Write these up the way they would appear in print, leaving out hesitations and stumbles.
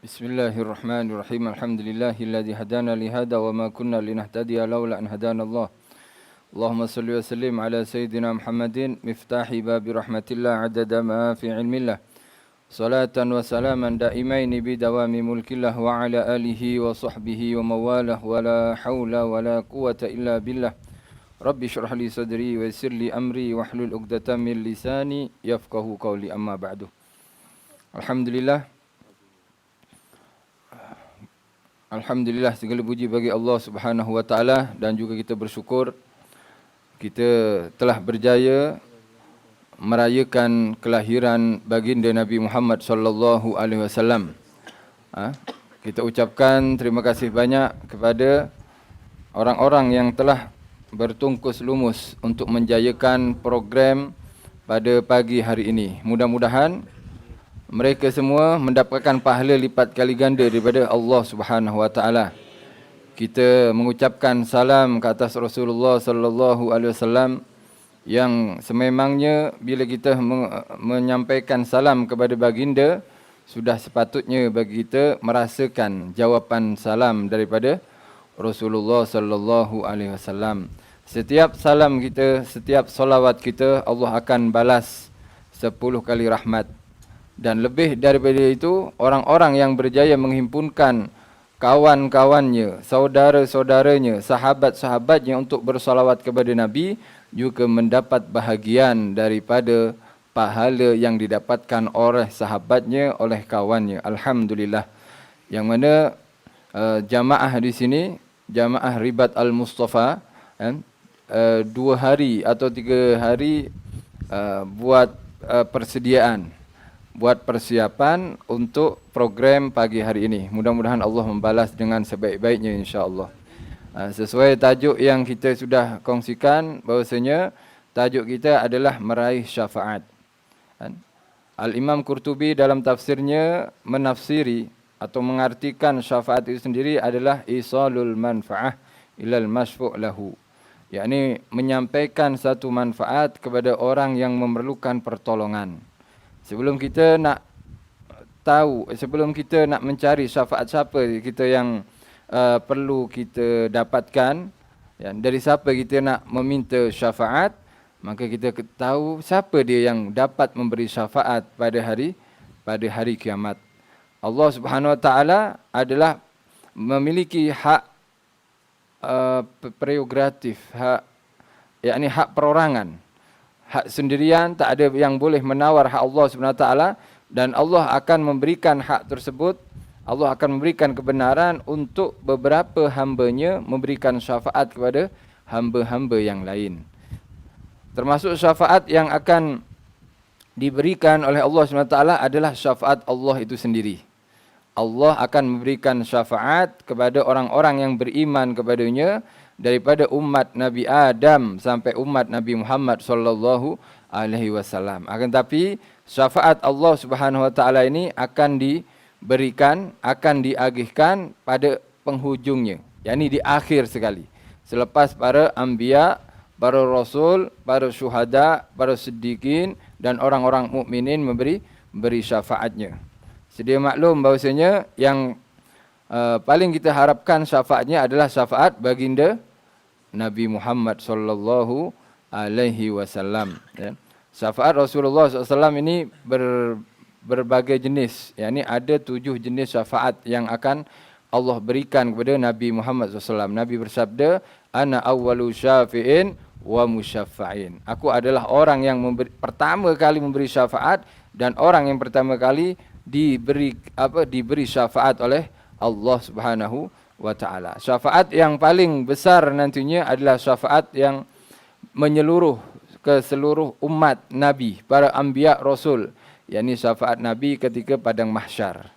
Bismillahirrahmanirrahim. Alhamdulillahilladzi hadana li hada wa ma kunna linahtadiya laula an hadana Allah. Allahumma salli wa sallim ala sayyidina Muhammadin miftahi babi rahmatillah adada ma fi ilmillah. Salatan wa salaman daimaini bi dawami mulkillah wa ala alihi wa sahbihi wa mawalah wa la hawla wa la quwata illa billah. Rabbi syrah li sadri wa yassir li amri wa hlul 'uqdatam min lisani yafqahu qawli, amma ba'du. Alhamdulillah, segala puji bagi Allah Subhanahu wa taala, dan juga kita bersyukur kita telah berjaya merayakan kelahiran baginda Nabi Muhammad sallallahu alaihi wasallam. Kita ucapkan terima kasih banyak kepada orang-orang yang telah bertungkus lumus untuk menjayakan program pada pagi hari ini. Mudah-mudahan mereka semua mendapatkan pahala lipat kali ganda daripada Allah Subhanahu wa taala. Kita mengucapkan salam ke atas Rasulullah sallallahu alaihi wasallam yang sememangnya bila kita menyampaikan salam kepada baginda, sudah sepatutnya bagi kita merasakan jawapan salam daripada Rasulullah sallallahu alaihi wasallam. Setiap salam kita, setiap solawat kita, Allah akan balas 10 kali rahmat. Dan lebih daripada itu, orang-orang yang berjaya menghimpunkan kawan-kawannya, saudara-saudaranya, sahabat-sahabatnya untuk bersalawat kepada Nabi juga mendapat bahagian daripada pahala yang didapatkan oleh sahabatnya, oleh kawannya. Alhamdulillah. Yang mana jamaah di sini, jamaah Ribat Al-Mustafa, 2 hari atau 3 hari buat persediaan, buat persiapan untuk program pagi hari ini. Mudah-mudahan Allah membalas dengan sebaik-baiknya, insya-Allah. Sesuai tajuk yang kita sudah kongsikan, bahawasanya tajuk kita adalah meraih syafaat. Al-Imam Qurtubi dalam tafsirnya menafsiri atau mengartikan syafaat itu sendiri adalah isalul manfa'ah ilal masyfu' lahu. Yakni menyampaikan satu manfaat kepada orang yang memerlukan pertolongan. Sebelum kita nak tahu, sebelum kita nak mencari syafaat siapa kita yang perlu kita dapatkan, ya, dari siapa kita nak meminta syafaat, maka kita tahu siapa dia yang dapat memberi syafaat pada hari kiamat. Allah Subhanahu wa taala adalah memiliki hak prerogatif, hak, yakni hak perorangan. Hak sendirian, tak ada yang boleh menawar hak Allah SWT, dan Allah akan memberikan hak tersebut, Allah akan memberikan kebenaran untuk beberapa hamba-Nya memberikan syafaat kepada hamba-hamba yang lain. Termasuk syafaat yang akan diberikan oleh Allah SWT adalah syafaat Allah itu sendiri. Allah akan memberikan syafaat kepada orang-orang yang beriman kepadanya, daripada umat Nabi Adam sampai umat Nabi Muhammad sallallahu alaihi wasallam. Akan tapi syafaat Allah Subhanahu wa taala ini akan diberikan, akan diagihkan pada penghujungnya, yakni di akhir sekali. Selepas para anbiya, para rasul, para syuhada, para siddiqin dan orang-orang mukminin memberi syafaatnya. Sedia maklum bahawasanya yang paling kita harapkan syafaatnya adalah syafaat baginda Nabi Muhammad sallallahu alaihi wasallam. Syafaat Rasulullah SAW ini berbagai jenis. Yakni ada 7 jenis syafaat yang akan Allah berikan kepada Nabi Muhammad SAW. Nabi bersabda, "Ana awwalu syafi'in wa musyaffa'in." Aku adalah orang yang pertama kali memberi syafaat dan orang yang pertama kali diberi syafaat oleh Allah Subhanahu wa taala. Syafaat yang paling besar nantinya adalah syafaat yang menyeluruh ke seluruh umat Nabi, para anbiya rasul, yakni syafaat Nabi ketika padang mahsyar.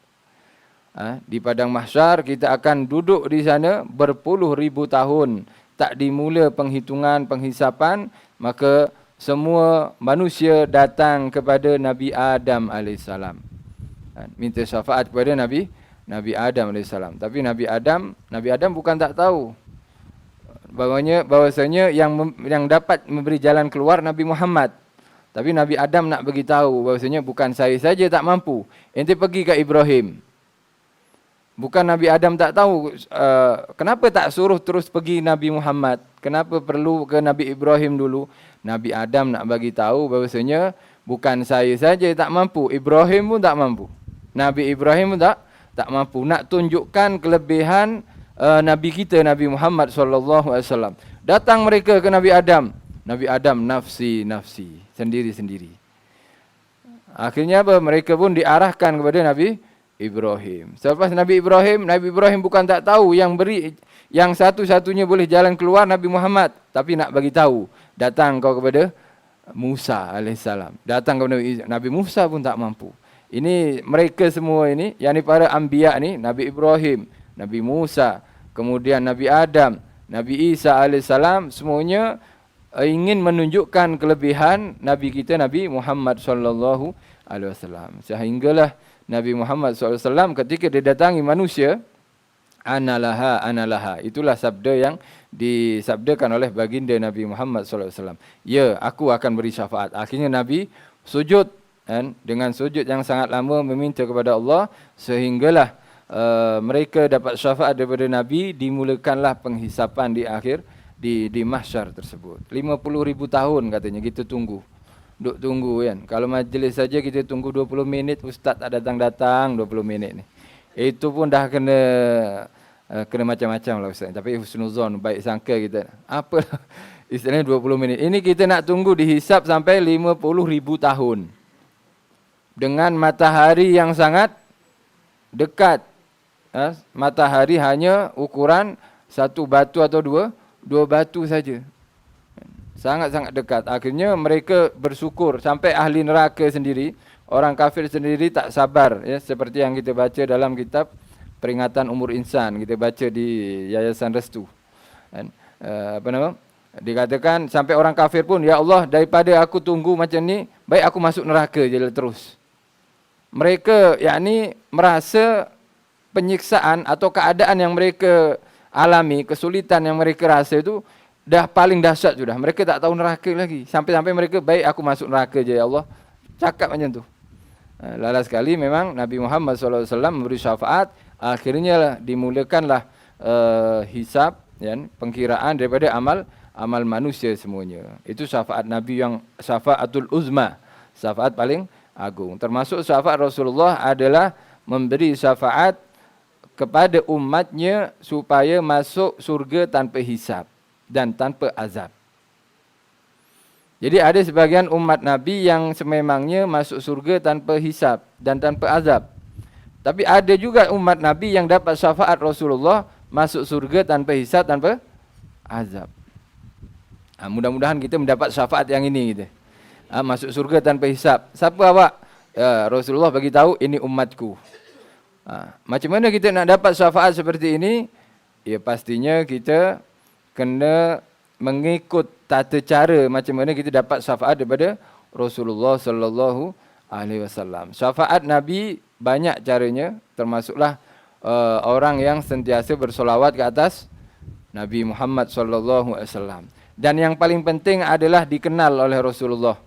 Di padang mahsyar kita akan duduk di sana berpuluh ribu tahun, tak dimula penghitungan penghisapan, maka semua manusia datang kepada Nabi Adam alaihissalam, minta syafaat kepada Nabi Adam AS. Tapi Nabi Adam bukan tak tahu bahawasanya yang dapat memberi jalan keluar Nabi Muhammad. Tapi Nabi Adam nak bagi tahu bahawasanya bukan saya saja tak mampu. Ente pergi ke Ibrahim. Bukan Nabi Adam tak tahu. Kenapa tak suruh terus pergi Nabi Muhammad? Kenapa perlu ke Nabi Ibrahim dulu? Nabi Adam nak bagi tahu bahawasanya bukan saya saja tak mampu, Ibrahim pun tak mampu. Nabi Ibrahim pun tak mampu. Nak tunjukkan kelebihan Nabi kita, Nabi Muhammad SAW. Datang mereka ke Nabi Adam. Nabi Adam nafsi, sendiri-sendiri. Akhirnya apa? Mereka pun diarahkan kepada Nabi Ibrahim. Selepas Nabi Ibrahim bukan tak tahu yang satu-satunya boleh jalan keluar Nabi Muhammad, tapi nak bagi tahu, datang kau kepada Musa alaihissalam. Datang kepada Nabi Musa pun tak mampu. Ini mereka semua ini, yakni para anbiya ni, Nabi Ibrahim, Nabi Musa, kemudian Nabi Adam, Nabi Isa alaihissalam, semuanya ingin menunjukkan kelebihan Nabi kita Nabi Muhammad sallallahu alaihi wasallam. Sehinggalah Nabi Muhammad SAW ketika dia datangi manusia, analaha. Itulah sabda yang disabdakan oleh baginda Nabi Muhammad SAW. Ya, aku akan beri syafaat. Akhirnya Nabi sujud, kan? Dengan sujud yang sangat lama meminta kepada Allah, sehinggalah mereka dapat syafaat daripada Nabi, dimulakanlah penghisapan di akhir, di mahsyar tersebut. 50,000 tahun katanya kita tunggu. Duk tunggu kan. Kalau majlis saja kita tunggu 20 minit, ustaz tak datang-datang 20 minit ni. Itu pun dah kena macam-macam lah ustaz. Tapi husnuzon, baik sangka kita. Apa istilahnya 20 minit. Ini kita nak tunggu dihisap sampai 50,000 tahun. Dengan matahari yang sangat dekat. Matahari hanya ukuran satu batu atau dua batu saja. Sangat-sangat dekat. Akhirnya mereka bersyukur sampai ahli neraka sendiri, orang kafir sendiri tak sabar, ya, seperti yang kita baca dalam kitab Peringatan Umur Insan, kita baca di Yayasan Restu. Dikatakan sampai orang kafir pun, ya Allah, daripada aku tunggu macam ni, baik aku masuk neraka je terus. Mereka yakni merasa penyiksaan atau keadaan yang mereka alami, kesulitan yang mereka rasa itu dah paling dahsyat sudah. Mereka tak tahu neraka lagi. Sampai-sampai mereka, baik aku masuk neraka je ya Allah. Cakap macam tu. Lala sekali memang Nabi Muhammad SAW memberi syafaat. Akhirnya dimulakanlah hisab, ya, pengkiraan daripada amal manusia semuanya. Itu syafaat Nabi yang syafaatul uzma. Syafaat paling agung. Termasuk syafaat Rasulullah adalah memberi syafaat kepada umatnya supaya masuk surga tanpa hisab dan tanpa azab. Jadi ada sebagian umat Nabi yang sememangnya masuk surga tanpa hisab dan tanpa azab. Tapi ada juga umat Nabi yang dapat syafaat Rasulullah masuk surga tanpa hisab, tanpa azab. Mudah-mudahan kita mendapat syafaat yang ini gitu. Masuk surga tanpa hisab. Siapa awak? Rasulullah bagi tahu, ini umatku. Macam mana kita nak dapat syafaat seperti ini? Ya pastinya kita kena mengikut tata cara macam mana kita dapat syafaat daripada Rasulullah sallallahu alaihi wasallam. Syafaat Nabi banyak caranya, termasuklah orang yang sentiasa bersolawat ke atas Nabi Muhammad sallallahu alaihi wasallam. Dan yang paling penting adalah dikenal oleh Rasulullah.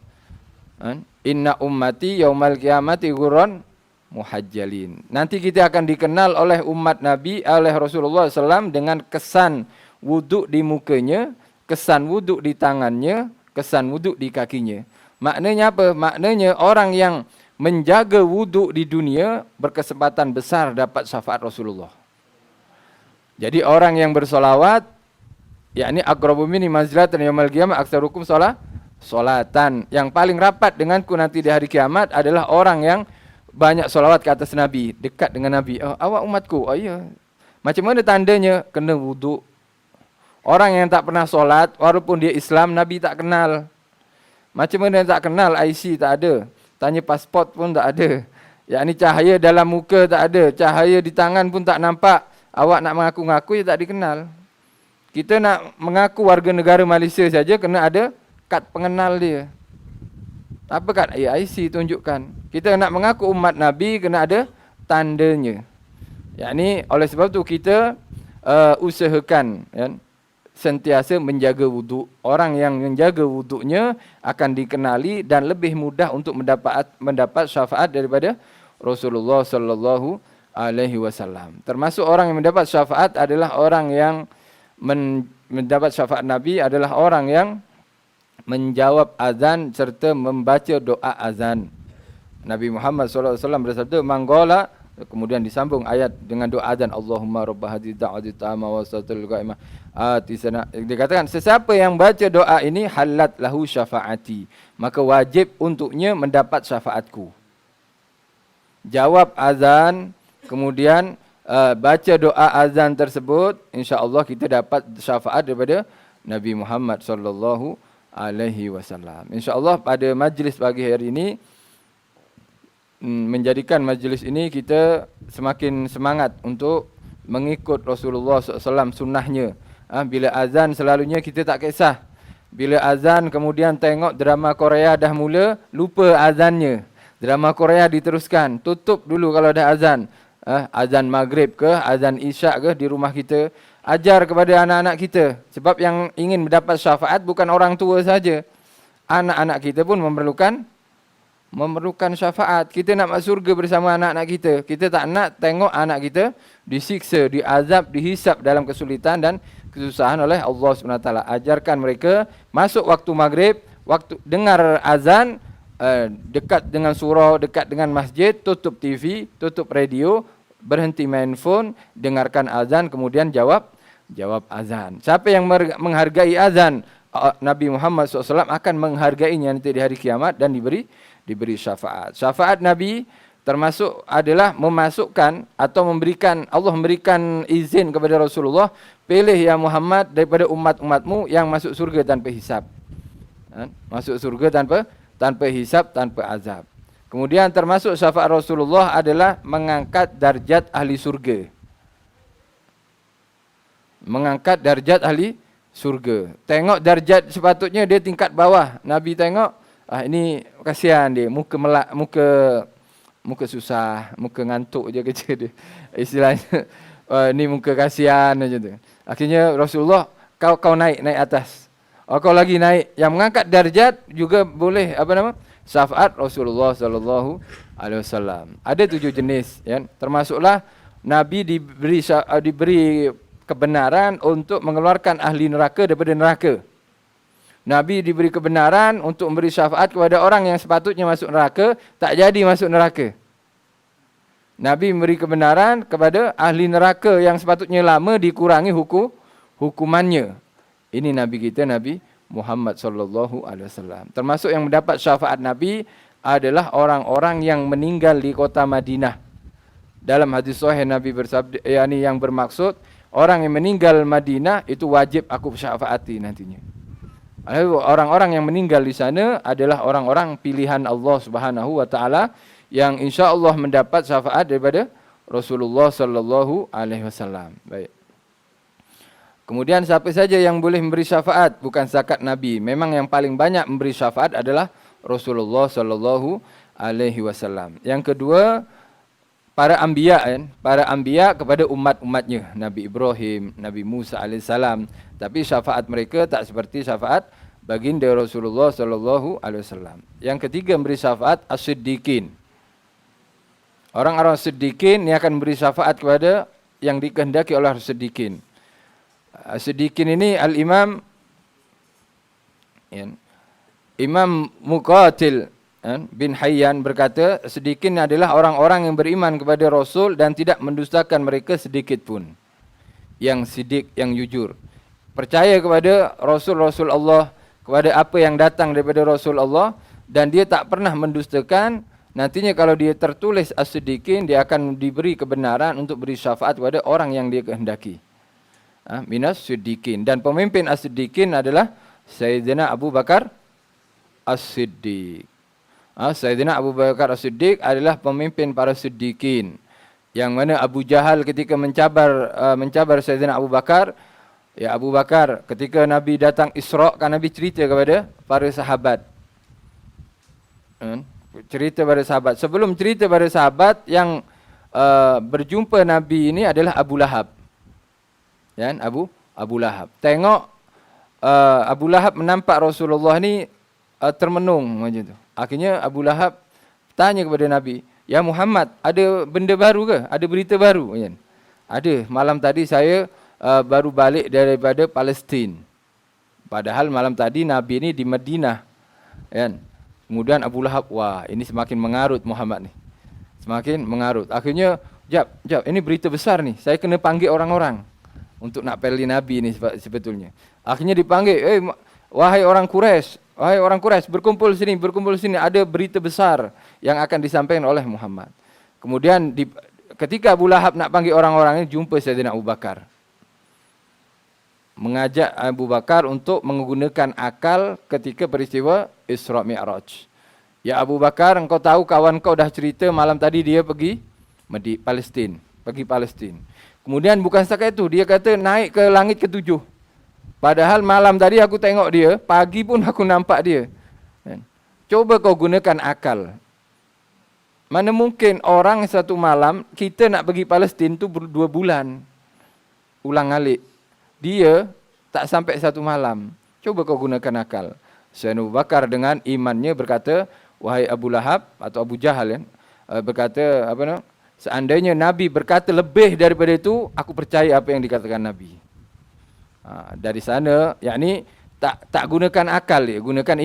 Inna ummati yaumal qiyamati ghurran muhajjalin. Nanti kita akan dikenal oleh umat Nabi, oleh Rasulullah SAW dengan kesan wuduk di mukanya, kesan wuduk di tangannya, kesan wuduk di kakinya. Maknanya apa? Maknanya orang yang menjaga wuduk di dunia berkesempatan besar dapat syafaat Rasulullah. Jadi orang yang bersolawat, yakni aqrabu minni manzilatan yaumil qiyamah aktsarukum solatan. Yang paling rapat denganku nanti di hari kiamat adalah orang yang banyak solawat ke atas Nabi, dekat dengan Nabi. Oh, awak umatku. Oh iya. Macam mana tandanya? Kena wuduk. Orang yang tak pernah solat, walaupun dia Islam, Nabi tak kenal. Macam mana tak kenal? IC tak ada. Tanya pasport pun tak ada. Yakni cahaya dalam muka tak ada. Cahaya di tangan pun tak nampak. Awak nak mengaku-ngaku, ya tak dikenal. Kita nak mengaku warga negara Malaysia saja, kena ada kad pengenal dia. Apa kad? IC tunjukkan. Kita nak mengaku umat Nabi, kena ada tandanya. Yakni oleh sebab tu kita usahakan, ya, sentiasa menjaga wuduk. Orang yang menjaga wuduknya akan dikenali dan lebih mudah untuk mendapat syafaat daripada Rasulullah sallallahu alaihi wasallam. Termasuk orang yang mendapat syafaat adalah orang yang mendapat syafaat Nabi adalah orang yang menjawab azan serta membaca doa azan. Nabi Muhammad SAW bersabda, "Manggola," kemudian disambung ayat dengan doa azan, "Allahumma rabb hadhihi da'wati tamma wa salatul qa'imah atisana." Dikatakan sesiapa yang baca doa ini halat lahu syafaati, maka wajib untuknya mendapat syafaatku. Jawab azan, kemudian baca doa azan tersebut, insya-Allah kita dapat syafaat daripada Nabi Muhammad sallallahu alaihi wasallam. Insya-Allah pada majlis pagi hari ini menjadikan majlis ini kita semakin semangat untuk mengikut Rasulullah SAW sunnahnya. Bila azan selalunya kita tak kisah. Bila azan kemudian tengok drama Korea dah mula, lupa azannya. Drama Korea diteruskan, tutup dulu kalau dah azan. Azan maghrib ke, azan isyak ke di rumah kita. Ajar kepada anak-anak kita. Sebab yang ingin mendapat syafaat bukan orang tua saja. Anak-anak kita pun memerlukan syafaat. Kita nak masuk surga bersama anak-anak kita. Kita tak nak tengok anak kita disiksa, diazab, dihisap dalam kesulitan dan kesusahan oleh Allah SWT. Ajarkan mereka masuk waktu maghrib, waktu dengar azan, dekat dengan surau, dekat dengan masjid, tutup TV, tutup radio, berhenti main phone, dengarkan azan, kemudian jawab azan. Siapa yang menghargai azan, Nabi Muhammad SAW akan menghargainya nanti di hari kiamat dan diberi syafaat. Syafaat Nabi termasuk adalah memasukkan atau memberikan, Allah memberikan izin kepada Rasulullah, pilih ya Muhammad daripada umat-umatmu yang masuk surga tanpa hisab. Masuk surga tanpa hisab, tanpa azab. Kemudian termasuk syafaat Rasulullah adalah mengangkat darjat ahli surga. Mengangkat darjat ahli surga. Tengok darjat sepatutnya dia tingkat bawah. Nabi tengok, ini kasihan dia, muka susah, muka ngantuk je kerja dia. Istilahnya, ni muka kasihan aja tu. Akhirnya Rasulullah, kau naik atas. Kau lagi naik. Yang mengangkat darjat juga boleh syafaat Rasulullah sallallahu alaihi wasallam. Ada 7 jenis, ya. Termasuklah Nabi diberi kebenaran untuk mengeluarkan ahli neraka daripada neraka. Nabi diberi kebenaran untuk memberi syafaat kepada orang yang sepatutnya masuk neraka, tak jadi masuk neraka. Nabi memberi kebenaran kepada ahli neraka yang sepatutnya lama dikurangi hukumannya. Ini Nabi kita, Nabi Muhammad sallallahu alaihi wasallam. Termasuk yang mendapat syafaat Nabi adalah orang-orang yang meninggal di kota Madinah. Dalam hadis sahih Nabi bersabda, yang bermaksud orang yang meninggal Madinah itu wajib aku syafaati nantinya. Orang-orang yang meninggal di sana adalah orang-orang pilihan Allah Subhanahu wa taala yang insya-Allah mendapat syafaat daripada Rasulullah sallallahu alaihi wasallam. Baik. Kemudian siapa saja yang boleh memberi syafaat? Bukan zakat Nabi. Memang yang paling banyak memberi syafaat adalah Rasulullah sallallahu alaihi wasallam. Yang kedua, para anbiya kepada umat-umatnya, Nabi Ibrahim, Nabi Musa alaihissalam. Tapi syafaat mereka tak seperti syafaat baginda Rasulullah sallallahu alaihi wasallam. Yang ketiga memberi syafaat as-siddiqin. Orang-orang siddiqin ni akan memberi syafaat kepada yang dikehendaki oleh as-siddiqin. As-siddiqin ini al-Imam Imam Muqatil bin Hayyan berkata, siddiqin adalah orang-orang yang beriman kepada Rasul dan tidak mendustakan mereka sedikit pun. Yang siddiq, yang jujur. Percaya kepada Rasul-Rasul Allah, kepada apa yang datang daripada Rasul Allah, dan dia tak pernah mendustakan. Nantinya kalau dia tertulis as-siddiqin, dia akan diberi kebenaran untuk beri syafaat kepada orang yang dia kehendaki. Minas siddiqin. Dan pemimpin as-siddiqin adalah Sayyidina Abu Bakar as-Siddiq. Sayyidina Abu Bakar as-Siddiq adalah pemimpin para siddiqin. Yang mana Abu Jahal ketika mencabar Sayyidina Abu Bakar, ya Abu Bakar ketika Nabi datang Isra, kan Nabi cerita kepada para sahabat. Cerita pada sahabat. Sebelum cerita pada sahabat, yang berjumpa Nabi ini adalah Abu Lahab. Ya, Abu Lahab. Tengok Abu Lahab menampak Rasulullah ni termenung macam tu. Akhirnya Abu Lahab tanya kepada Nabi, "Ya Muhammad, ada benda baru ke? Ada berita baru?" Kan? "Ada, malam tadi saya baru balik daripada Palestin." Padahal malam tadi Nabi ni di Madinah. Kan? Kemudian Abu Lahab, wah ini semakin mengarut Muhammad ni. Semakin mengarut. Akhirnya, jap, ini berita besar ni. Saya kena panggil orang-orang untuk nak pelli Nabi ni sebetulnya. Akhirnya dipanggil, wahai orang Quraisy, berkumpul sini, ada berita besar yang akan disampaikan oleh Muhammad. Kemudian ketika Abu Lahab nak panggil orang-orang ini, jumpa Sayyidina Abu Bakar. Mengajak Abu Bakar untuk menggunakan akal ketika peristiwa Isra Mi'raj. "Ya Abu Bakar, engkau tahu kawan kau dah cerita malam tadi dia pergi Palestin. Kemudian bukan setakat itu, dia kata naik ke langit ke-7. Padahal malam tadi aku tengok dia, pagi pun aku nampak dia. Coba kau gunakan akal. Mana mungkin orang satu malam, kita nak pergi Palestin tu 2 bulan. Ulang alik. Dia tak sampai 1 malam. Coba kau gunakan akal." Sayyidina Abu Bakar dengan imannya berkata, "Wahai Abu Lahab," atau Abu Jahal kan, berkata, "Seandainya Nabi berkata lebih daripada itu, aku percaya apa yang dikatakan Nabi." Dari sana, yakni tak gunakan akal dia, gunakan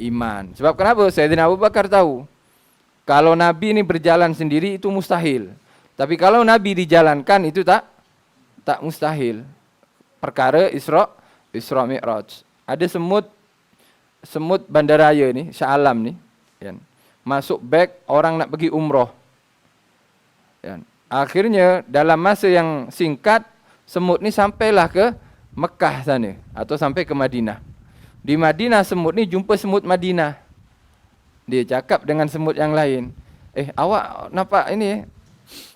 iman. Sebab kenapa? Sayyidina Abu Bakar tahu, kalau Nabi ini berjalan sendiri itu mustahil. Tapi kalau Nabi dijalankan itu tak mustahil. Perkara Isra Mi'raj. Ada semut bandaraya ni, Shah Alam ni, kan, masuk beg orang nak pergi umrah. Kan. Akhirnya dalam masa yang singkat, semut ni sampailah ke Mekah sana atau sampai ke Madinah. Di Madinah semut ni jumpa semut Madinah. Dia cakap dengan semut yang lain, "Awak nampak ini?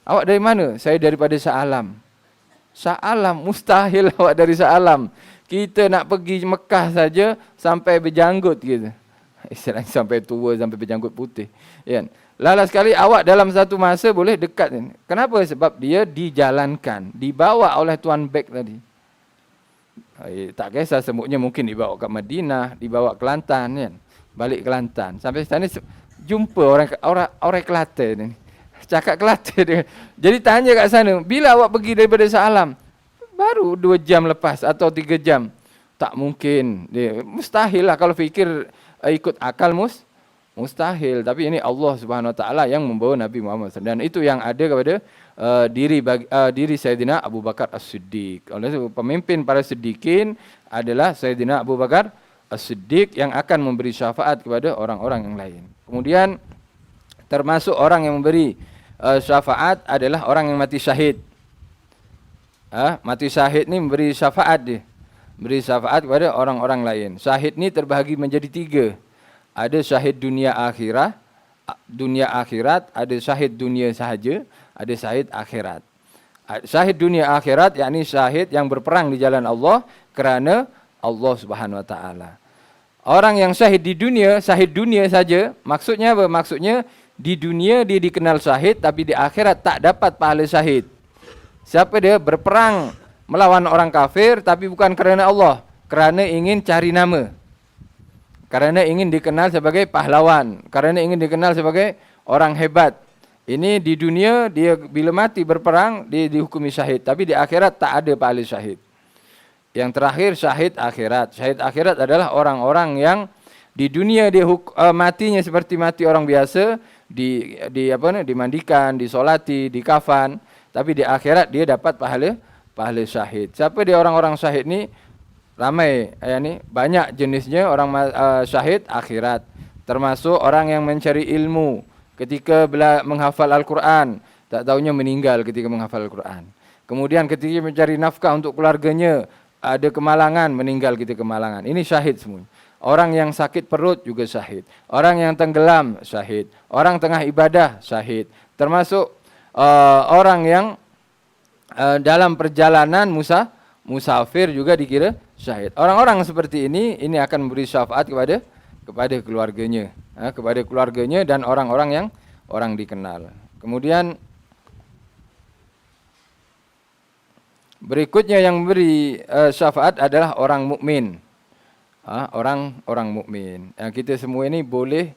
Awak dari mana?" "Saya daripada Shah Alam." "Shah Alam? Mustahil awak dari Shah Alam. Kita nak pergi Mekah saja sampai berjanggut gitu." Istilahnya sampai tua, sampai berjanggut putih. Kan? Lala sekali awak dalam satu masa boleh dekat. Kenapa? Sebab dia dijalankan, dibawa oleh tuan beg tadi. Tak kisah semutnya mungkin dibawa ke Madinah, dibawa ke Kelantan, kan? Balik ke Kelantan. Sampai sana jumpa orang Kelantan ni. Cakap Kelantan dia. Jadi tanya kat sana, "Bila awak pergi daripada Shah Alam?" "Baru 2 jam lepas atau 3 jam." Tak mungkin. Dia mustahil lah kalau fikir ikut akal mustahil. Tapi ini Allah Subhanahu Wa Taala yang membawa Nabi Muhammad SAW. Dan itu yang ada kepada diri Sayyidina Abu Bakar As-Siddiq. Oleh itu pemimpin para siddiqin adalah Sayyidina Abu Bakar As-Siddiq yang akan memberi syafaat kepada orang-orang yang lain. Kemudian termasuk orang yang memberi syafaat adalah orang yang mati syahid. Mati syahid ni memberi syafaat dia. Beri syafaat kepada orang-orang lain. Syahid ni terbahagi menjadi 3. Ada syahid dunia akhirat, ada syahid dunia sahaja, ada syahid akhirat. Syahid dunia akhirat yakni syahid yang berperang di jalan Allah kerana Allah Subhanahu Wa Taala. Orang yang syahid dunia saja, maksudnya apa? Maksudnya di dunia dia dikenal syahid, tapi di akhirat tak dapat pahala syahid. Siapa dia? Berperang melawan orang kafir, tapi bukan kerana Allah, kerana ingin cari nama, kerana ingin dikenal sebagai pahlawan, kerana ingin dikenal sebagai orang hebat. Ini di dunia dia bila mati berperang dia dihukumi syahid, tapi di akhirat tak ada pahala syahid. Yang terakhir syahid akhirat. Syahid akhirat adalah orang-orang yang di dunia dia matinya seperti mati orang biasa, dimandikan, disolati, dikafan, tapi di akhirat dia dapat pahala syahid. Siapa dia orang-orang syahid ni? Ramai, banyak jenisnya orang syahid akhirat. Termasuk orang yang mencari ilmu ketika menghafal Al-Quran, tak tahunya meninggal ketika menghafal Al-Quran. Kemudian ketika mencari nafkah untuk keluarganya, ada kemalangan, meninggal ketika kemalangan. Ini syahid semua. Orang yang sakit perut juga syahid. Orang yang tenggelam syahid. Orang tengah ibadah syahid. Termasuk orang yang dalam perjalanan musafir juga dikira syahid. Orang-orang seperti ini akan memberi syafaat kepada keluarganya, kepada keluarganya dan orang-orang yang orang dikenal. Kemudian berikutnya yang memberi syafaat adalah orang mukmin. Orang mukmin. Kita semua ini boleh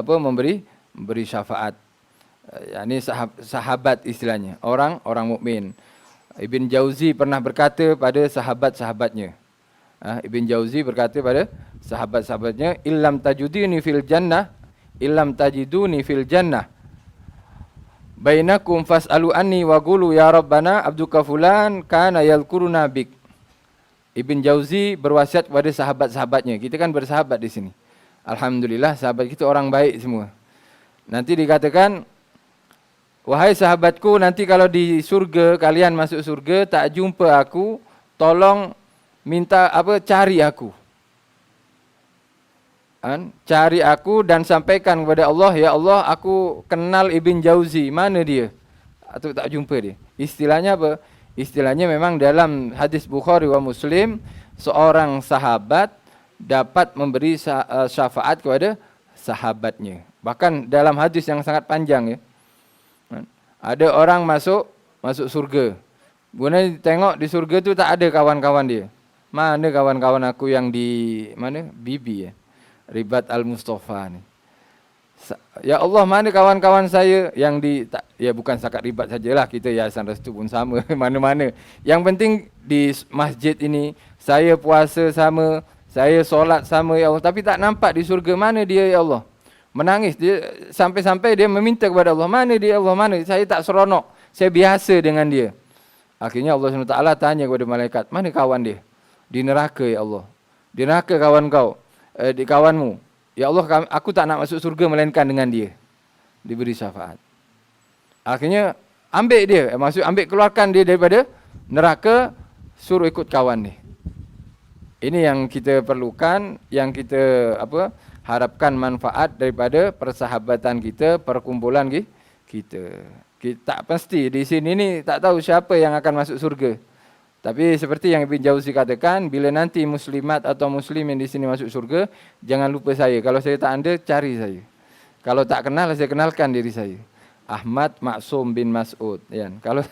memberi syafaat Ini sahabat istilahnya, orang mukmin. Ibn Jauzi pernah berkata pada sahabat-sahabatnya. Ibn Jauzi berkata pada sahabat-sahabatnya, illam tajuduni fil jannah, illam tajiduni fil jannah. Bainakum fas'alu anni wa qulu ya rabbana abduka fulan kana yadhkuruna bik. Ibn Jauzi berwasiat kepada sahabat-sahabatnya. Kita kan bersahabat di sini. Alhamdulillah sahabat kita orang baik semua. Nanti dikatakan, wahai sahabatku, nanti kalau di surga, kalian masuk surga, tak jumpa aku, tolong minta cari aku. Cari aku dan sampaikan kepada Allah, ya Allah, aku kenal Ibn Jauzi, mana dia? Atau tak jumpa dia. Istilahnya apa? Istilahnya memang dalam hadis Bukhari wa Muslim, seorang sahabat dapat memberi syafaat kepada sahabatnya. Bahkan dalam hadis yang sangat panjang ya. Ada orang masuk surga. Kemudian tengok di surga tu tak ada kawan-kawan dia. Mana kawan-kawan aku yang di mana? Bibi ya. Ribat Al-Mustafa ni. Ya Allah, mana kawan-kawan saya yang di ya bukan sakat ribat sajalah, kita Yayasan Restu pun sama mana-mana. Yang penting di masjid ini saya puasa sama, saya solat sama ya Allah, tapi tak nampak di surga, mana dia ya Allah? Menangis dia sampai-sampai dia meminta kepada Allah, mana dia ya Allah, mana? Saya tak seronok, saya biasa dengan dia. Akhirnya Allah SWT tanya kepada malaikat, mana kawan dia? Di neraka ya Allah. Di neraka kawan kau, di kawanmu. Ya Allah, aku tak nak masuk surga melainkan dengan dia. Diberi syafaat. Akhirnya ambil dia, keluarkan dia daripada neraka, suruh ikut kawan dia. Ini yang kita perlukan, yang kita harapkan manfaat daripada persahabatan kita, perkumpulan kita. Kita tak pasti di sini ni tak tahu siapa yang akan masuk surga. Tapi seperti yang Ibn Jauzi katakan, bila nanti muslimat atau muslimin di sini masuk surga, jangan lupa saya. Kalau saya tak ada, cari saya. Kalau tak kenal, saya kenalkan diri saya. Ahmad Maksum bin Mas'ud. Ya. Kalau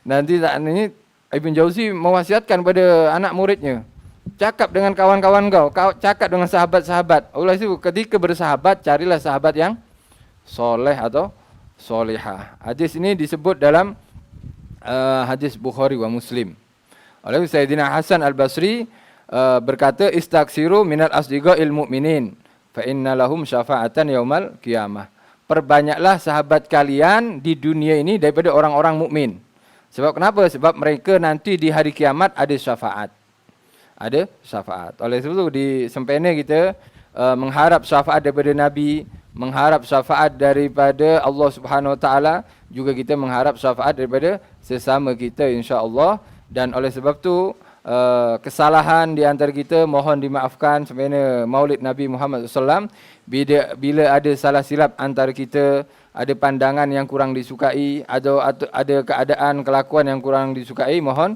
nanti tak ini, Ibn Jauzi mewasiatkan pada anak muridnya, cakap dengan kawan-kawan kau, cakap dengan sahabat-sahabat. Oleh itu, ketika bersahabat, carilah sahabat yang soleh atau solehah. Hadis ini disebut dalam hadis Bukhari wa Muslim. Oleh Sayyidina Hasan Al-Basri berkata, istaksiru minal asdiqa'il mu'minin fa inna lahum syafa'atan yaumal qiyamah. Perbanyaklah sahabat kalian di dunia ini daripada orang-orang mukmin. Sebab kenapa? Sebab mereka nanti di hari kiamat ada syafaat. Ada syafaat. Oleh sebab itu di sempena kita mengharap syafaat daripada Nabi, mengharap syafaat daripada Allah Subhanahu Wa Taala, juga kita mengharap syafaat daripada sesama kita insya-Allah. Dan oleh sebab tu kesalahan di antara kita mohon dimaafkan sempena Maulid Nabi Muhammad SAW. Bila ada salah silap antara kita, ada pandangan yang kurang disukai, ada keadaan kelakuan yang kurang disukai, mohon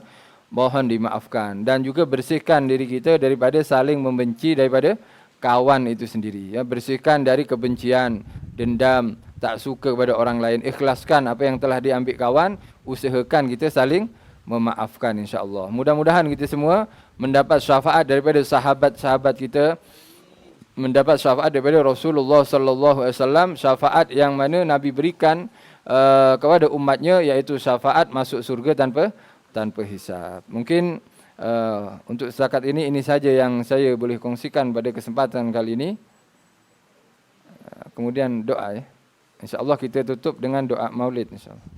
dimaafkan. Dan juga bersihkan diri kita daripada saling membenci daripada kawan itu sendiri. Ya, bersihkan dari kebencian, dendam, tak suka kepada orang lain. Ikhlaskan apa yang telah diambil kawan, usahakan kita saling memaafkan insya-Allah. Mudah-mudahan kita semua mendapat syafaat daripada sahabat-sahabat kita, mendapat syafaat daripada Rasulullah sallallahu alaihi wasallam, syafaat yang mana Nabi berikan kepada umatnya, iaitu syafaat masuk surga tanpa hisab. Mungkin untuk setakat ini saja yang saya boleh kongsikan pada kesempatan kali ini. Kemudian doa ya. Insya-Allah kita tutup dengan doa Maulid insya-Allah.